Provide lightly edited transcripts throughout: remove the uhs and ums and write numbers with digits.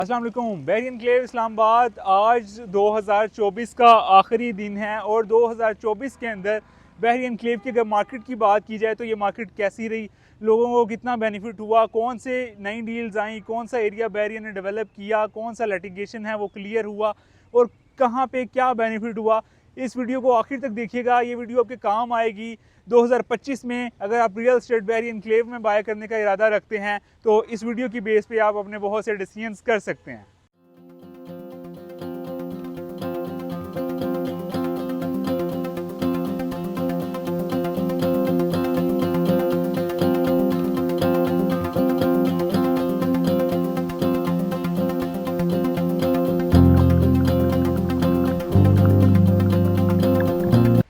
अस्सलाम वालेकुम। बहरी एनक्लेव इस्लामाबाद आज 2024 का आखिरी दिन है और 2024 के अंदर बहरी एनक्लेव की अगर मार्केट की बात की जाए तो ये मार्केट कैसी रही, लोगों को कितना बेनिफिट हुआ, कौन से नई डील्स आई, कौन सा एरिया बहरिया ने डेवलप किया, कौन सा लिटिगेशन है वो क्लियर हुआ और कहाँ पे क्या बेनिफिट हुआ, इस वीडियो को आखिर तक देखिएगा। ये वीडियो आपके काम आएगी 2025 में। अगर आप रियल एस्टेट बहरी एनक्लेव में बाय करने का इरादा रखते हैं तो इस वीडियो की बेस पे आप अपने बहुत से डिसीजंस कर सकते हैं।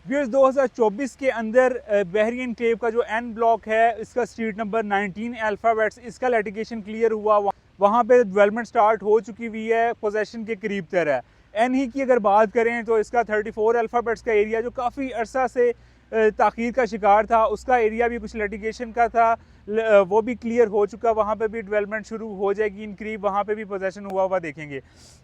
व्यूअर्स 2024 के अंदर बहरी एनक्लेव का जो एन ब्लॉक है इसका स्ट्रीट नंबर 19 अल्फाबेट्स, इसका लिटिगेशन क्लियर हुआ। वहाँ पे डेवलपमेंट स्टार्ट हो चुकी हुई है, पोजेशन के करीब तर है। एन ही की अगर बात करें तो इसका 34 अल्फाबेट्स का एरिया जो काफ़ी अरसा से ताख़ीर का शिकार था, उसका एरिया भी कुछ लिटिगेशन का था, वो भी क्लियर हो चुका। वहाँ पे भी डेवलपमेंट शुरू हो जाएगी इन करीब, वहाँ पे भी पोजेशन हुआ देखेंगे।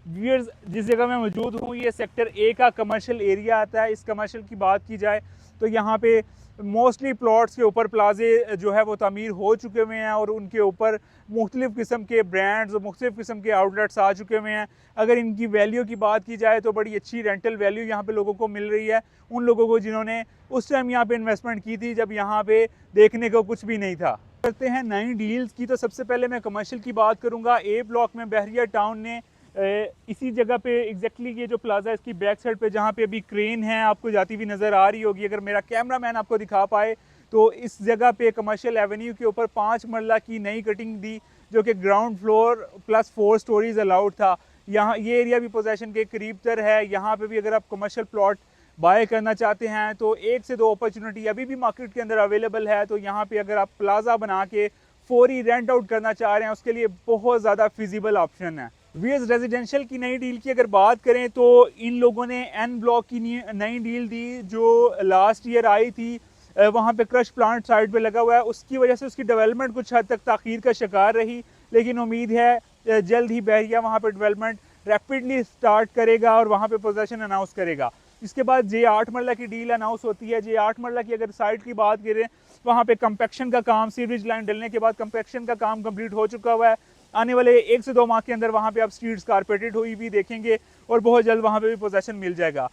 व्यूअर्स जिस जगह मैं मौजूद हूँ ये सेक्टर ए का कमर्शियल एरिया आता है। इस कमर्शियल की बात की जाए तो यहाँ पे मोस्टली प्लॉट्स के ऊपर प्लाजे जो है वो तामीर हो चुके हुए हैं और उनके ऊपर मुख्तलिफ़ किस्म के ब्रांड्स और मुख्तलिफ़ किस्म के आउटलेट्स आ चुके हुए हैं। अगर इनकी वैल्यू की बात की जाए तो बड़ी अच्छी रेंटल वैल्यू यहाँ पे लोगों को मिल रही है, उन लोगों को जिन्होंने उस टाइम यहाँ पे इन्वेस्टमेंट की थी जब यहाँ पे देखने को कुछ भी नहीं था। करते हैं नई डील्स की, तो सबसे पहले मैं कमर्शियल की बात करूँगा। ए ब्लॉक में बहरिया टाउन ने इसी जगह पे एग्जैक्टली ये जो प्लाजा है इसकी बैक साइड पे जहाँ पे अभी क्रेन है आपको जाती हुई नज़र आ रही होगी, अगर मेरा कैमरा मैन आपको दिखा पाए तो इस जगह पे कमर्शियल एवेन्यू के ऊपर 5 मरला की नई कटिंग दी जो कि ground floor plus 4 stories allowed था। यहाँ ये एरिया भी पोजेशन के करीब तर है। यहाँ पे भी अगर आप कमर्शियल प्लॉट बाय करना चाहते हैं तो 1 से 2 अपॉर्चुनिटी अभी भी मार्केट के अंदर अवेलेबल है। तो यहाँ पे अगर आप प्लाजा बना के फौरी रेंट आउट करना चाह रहे हैं उसके लिए बहुत ज़्यादा फिजिबल ऑप्शन है। वीएस रेजिडेंशियल की नई डील की अगर बात करें तो इन लोगों ने एन ब्लॉक की नई डील दी जो लास्ट ईयर आई थी। वहाँ पे क्रश प्लांट साइड पे लगा हुआ है, उसकी वजह से उसकी डेवलपमेंट कुछ हद तक ताख़ीर का शिकार रही, लेकिन उम्मीद है जल्द ही बहरिया वहाँ पे डेवलपमेंट रैपिडली स्टार्ट करेगा और वहाँ पे पोजेशन अनाउंस करेगा। इसके बाद J8 मरला की डील अनाउंस होती है। J8 मरला की अगर साइड की बात करें वहाँ पे कंपैक्शन का काम, सीवरेज लाइन डलने के बाद कंपैक्शन का काम कंप्लीट हो चुका हुआ है। आने वाले 1 से 2 माह के अंदर वहाँ पे आप स्ट्रीट्स कारपेटेड हुई भी देखेंगे और बहुत जल्द वहाँ पे भी पोजेशन मिल जाएगा।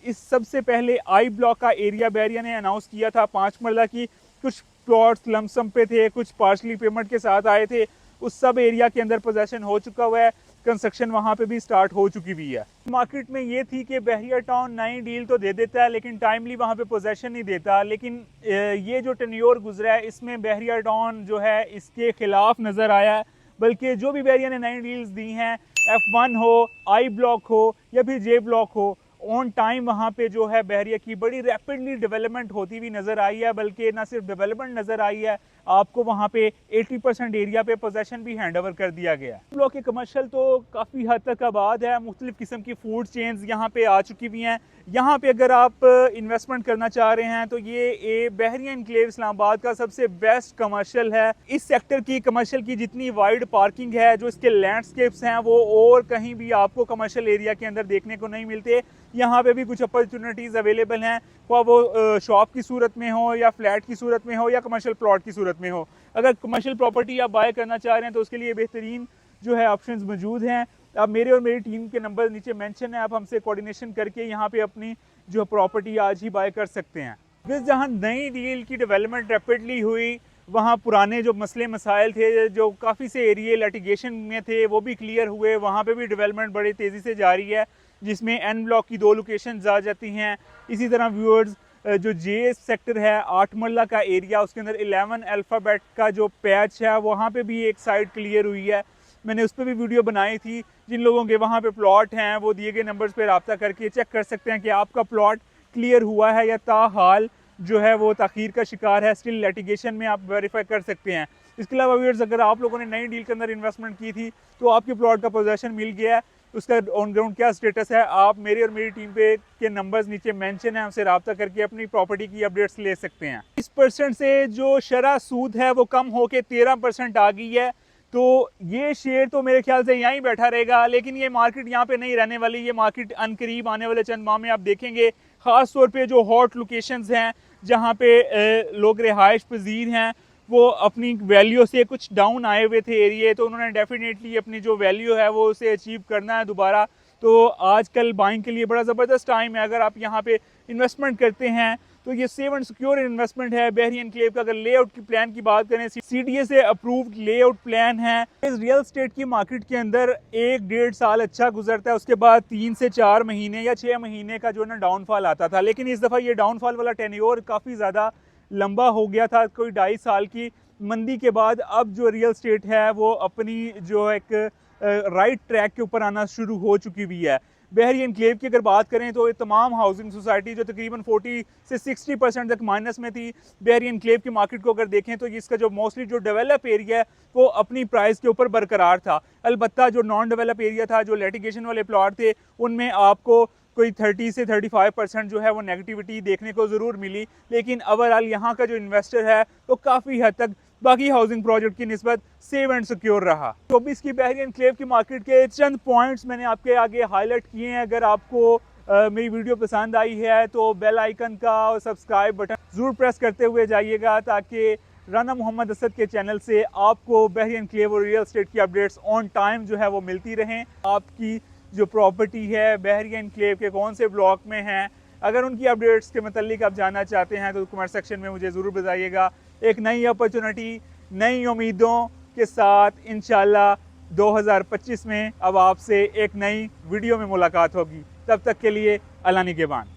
इस सबसे पहले आई ब्लॉक का एरिया बहरिया ने अनाउंस किया था 5 मरला की, कुछ प्लॉट्स लमसम पे थे, कुछ पार्शली पेमेंट के साथ आए थे, उस सब एरिया के अंदर पोजेशन हो चुका हुआ है, कंस्ट्रक्शन वहाँ पे भी स्टार्ट हो चुकी भी है। मार्केट में ये थी कि बहरिया टाउन नई डील तो दे देता है लेकिन टाइमली वहाँ पे पोजेशन नहीं देता, लेकिन ये जो टेन्योर गुजरा है इसमें बहरिया टाउन जो है इसके खिलाफ नज़र आया है। बल्कि जो भी बहरिया ने नई डील्स दी हैं, F1 हो, आई ब्लॉक हो या फिर J ब्लॉक हो, ऑन टाइम वहाँ पे जो है बहरिया की बड़ी रैपिडली डेवलपमेंट होती हुई नज़र आई है। बल्कि ना सिर्फ डेवलपमेंट नज़र आई है, आपको वहाँ पे 80% एरिया पे पोजेशन भी हैंड ओवर कर दिया गया है। ब्लॉक के कमर्शियल तो काफ़ी हद तक आबाद है, मुख्तलिफ किस्म की फूड चेन्स यहाँ पे आ चुकी हुई हैं। यहाँ पे अगर आप इन्वेस्टमेंट करना चाह रहे हैं तो ये बहरिया एनक्लेव इस्लामाबाद का सबसे बेस्ट कमर्शियल है। इस सेक्टर की कमर्शियल की जितनी वाइड पार्किंग है, जो इसके लैंडस्केप्स हैं वो और कहीं भी आपको कमर्शियल एरिया के अंदर देखने को नहीं मिलते। यहाँ पे भी कुछ अपॉर्चुनिटीज़ अवेलेबल हैं, वो शॉप की सूरत में हो या फ्लैट की सूरत में हो या कमर्शियल प्लॉट की सूरत में हो। अगर कमर्शियल प्रॉपर्टी आप बाय करना चाह रहे हैं तो उसके लिए बेहतरीन जो है ऑप्शंस मौजूद हैं। आप मेरे और मेरी टीम के नंबर नीचे मेंशन है, आप हमसे कोऑर्डिनेशन करके यहाँ पे अपनी जो प्रॉपर्टी आज ही बाय कर सकते हैं। फिर जहाँ नई डील की डेवलपमेंट रैपिडली हुई वहाँ पुराने जो मसले मसाइल थे, जो काफ़ी से एरिए लिटिगेशन में थे, वो भी क्लियर हुए। वहाँ पे भी डेवलपमेंट बड़ी तेज़ी से जारी है, जिसमें एन ब्लॉक की 2 लोकेशंस आ जाती हैं। इसी तरह व्यूअर्स जो J सेक्टर है 8 मरला का एरिया, उसके अंदर 11 अल्फ़ाबेट का जो पैच है वहाँ पे भी एक साइड क्लियर हुई है। मैंने उस पर भी वीडियो बनाई थी। जिन लोगों के वहाँ पे प्लॉट हैं वो दिए गए नंबर्स पे रब्ता करके चेक कर सकते हैं कि आपका प्लॉट क्लियर हुआ है या ताहाल जो है वो ताख़ीर का शिकार है, स्टिल लिटिगेशन में आप वेरीफाई कर सकते हैं। इसके अलावा व्यूअर्स अगर आप लोगों ने नई डील के अंदर इन्वेस्टमेंट की थी तो आपके प्लॉट का पोजेशन मिल गया है, उसका ऑन ग्राउंड क्या स्टेटस है, आप मेरी और मेरी टीम पे के नंबर्स नीचे मेंशन है, हमसे रब्ता करके अपनी प्रॉपर्टी की अपडेट्स ले सकते हैं। 20% से जो शरह सूद है वो कम होके 13% आ गई है। तो ये शेयर तो मेरे ख्याल से यहीं बैठा रहेगा, लेकिन ये मार्केट यहाँ पे नहीं रहने वाली। ये मार्केट अनकरीब आने वाले चंद माह में आप देखेंगे, ख़ास तौर पे जो हॉट लोकेशंस हैं जहाँ पे लोग रिहाइश पजीर हैं, वो अपनी वैल्यू से कुछ डाउन आए हुए थे एरिए, तो उन्होंने डेफिनेटली अपनी जो वैल्यू है वो उसे अचीव करना है दोबारा। तो आजकल बाइंग के लिए बड़ा ज़बरदस्त टाइम है। अगर आप यहाँ पे इन्वेस्टमेंट करते हैं तो ये सेफ एंड सिक्योर इन्वेस्टमेंट है। बहरी एनक्लेव का अगर लेआउट की प्लान की बात करें, CDA से अप्रूव्ड लेआउट प्लान है। इस रियल स्टेट की मार्केट के अंदर 1-1.5 साल अच्छा गुजरता है, उसके बाद 3 से 4 महीने या 6 महीने का जो है ना डाउनफॉल आता था, लेकिन इस दफ़ा ये डाउनफॉल वाला टेन्योर काफ़ी ज़्यादा लंबा हो गया था। कोई 2.5 साल की मंदी के बाद अब जो रियल स्टेट है वो अपनी जो एक राइट ट्रैक के ऊपर आना शुरू हो चुकी हुई है। बहरी एनक्लेव की अगर बात करें तो ये तमाम हाउसिंग सोसाइटी जो तकरीबन 40 से 60% तक माइनस में थी, बहरी एनक्लेव की मार्केट को अगर देखें तो इसका जो मोस्टली जो डेवलप एरिया है वो अपनी प्राइस के ऊपर बरकरार था। अलबत्ता जो नॉन डेवलप एरिया था, जो लिटिगेशन वाले प्लॉट थे, उनमें आपको कोई 30 से 35% जो है वो नेगेटिविटी देखने को ज़रूर मिली, लेकिन ओवरऑल यहाँ का जो इन्वेस्टर है वो काफ़ी हद तक बाकी हाउसिंग प्रोजेक्ट की निस्बत सेफ एंड सिक्योर रहा। 24 की बहरी एनक्लेव की मार्केट के चंद पॉइंट्स मैंने आपके आगे हाईलाइट किए हैं। अगर आपको मेरी वीडियो पसंद आई है तो बेल आइकन का और सब्सक्राइब बटन ज़रूर प्रेस करते हुए जाइएगा, ताकि राना मोहम्मद असद के चैनल से आपको बहरी एनक्लेव और रियल एस्टेट की अपडेट्स ऑन टाइम जो है वो मिलती रहें। आपकी जो प्रॉपर्टी है बहरी एनक्लेव के कौन से ब्लॉक में हैं, अगर उनकी अपडेट्स के मतलब आप जानना चाहते हैं तो कमेंट सेक्शन में मुझे ज़रूर बताइएगा। एक नई अपॉर्चुनिटी, नई उम्मीदों के साथ इंशाल्लाह 2025 में अब आपसे एक नई वीडियो में मुलाकात होगी। तब तक के लिए अल्लाह निगहबान।